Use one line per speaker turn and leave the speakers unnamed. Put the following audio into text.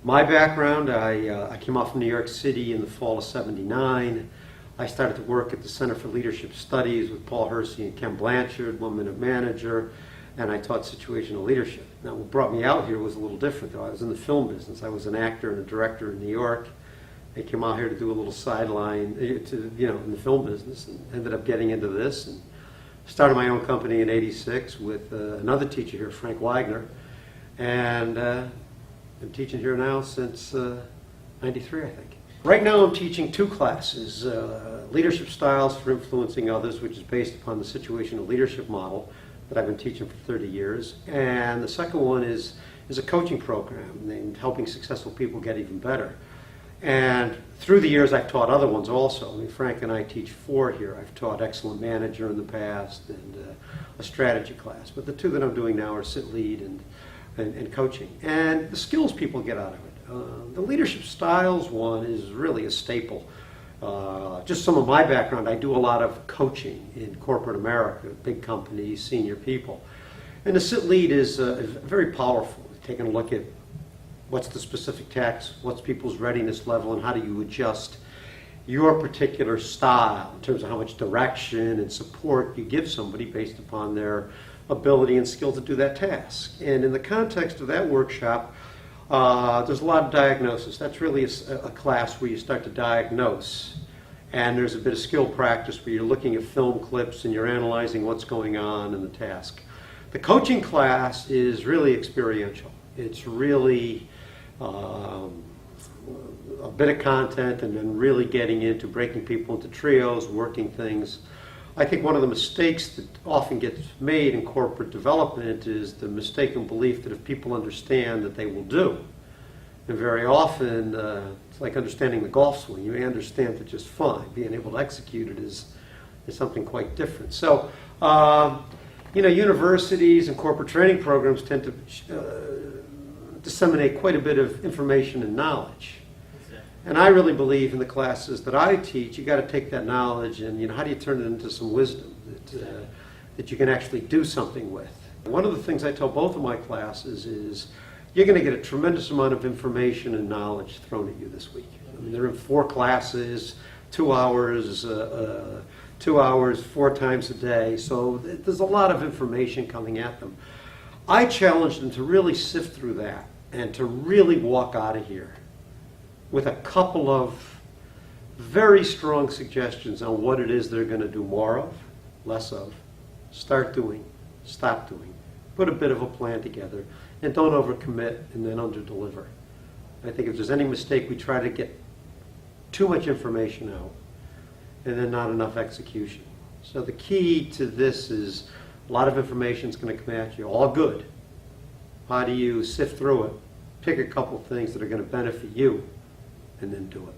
My background, I came off from New York City in the fall of '79. I started to work at the Center for Leadership Studies with Paul Hersey and Ken Blanchard, 1 Minute Manager, and I taught situational leadership. Now, what brought me out here was a little different, though. I was in the film business. I was an actor and a director in New York. I came out here to do a little sideline, in the film business, and ended up getting into this, and started my own company in '86 with another teacher here, Frank Wagner, and been teaching here now since '93, I think. Right now I'm teaching 2 classes, Leadership Styles for Influencing Others, which is based upon the situational leadership model that I've been teaching for 30 years. And the second one is a coaching program named Helping Successful People Get Even Better. And through the years I've taught other ones also. I mean, Frank and I teach 4 here. I've taught Excellent Manager in the past and a strategy class. But the 2 that I'm doing now are Sit Lead and coaching. And the skills people get out of it. The Leadership Styles one is really a staple. Just some of my background, I do a lot of coaching in corporate America, big companies, senior people. And the Sit Lead is very powerful, taking a look at what's the specific task, what's people's readiness level, and how do you adjust your particular style in terms of how much direction and support you give somebody based upon their ability and skill to do that task. And in the context of that workshop, there's a lot of diagnosis. That's really a class where you start to diagnose. And there's a bit of skill practice where you're looking at film clips and you're analyzing what's going on in the task. The coaching class is really experiential. It's really a bit of content and then really getting into breaking people into trios, working things. I think one of the mistakes that often gets made in corporate development is the mistaken belief that if people understand that they will do. And very often, it's like understanding the golf swing. You may understand it just fine. Being able to execute it is something quite different. So, universities and corporate training programs tend to disseminate quite a bit of information and knowledge. And I really believe in the classes that I teach, you got to take that knowledge and how do you turn it into some wisdom that you can actually do something with. One of the things I tell both of my classes is you're going to get a tremendous amount of information and knowledge thrown at you this week. I mean, they're in 4 classes, 2 hours, 2 hours, 4 times a day. So there's a lot of information coming at them. I challenge them to really sift through that and to really walk out of here with a couple of very strong suggestions on what it is they're going to do more of, less of, start doing, stop doing, put a bit of a plan together, and don't overcommit and then underdeliver. I think if there's any mistake, we try to get too much information out and then not enough execution. So the key to this is a lot of information is going to come at you, all good. How do you sift through it, pick a couple things that are going to benefit you, and then do it.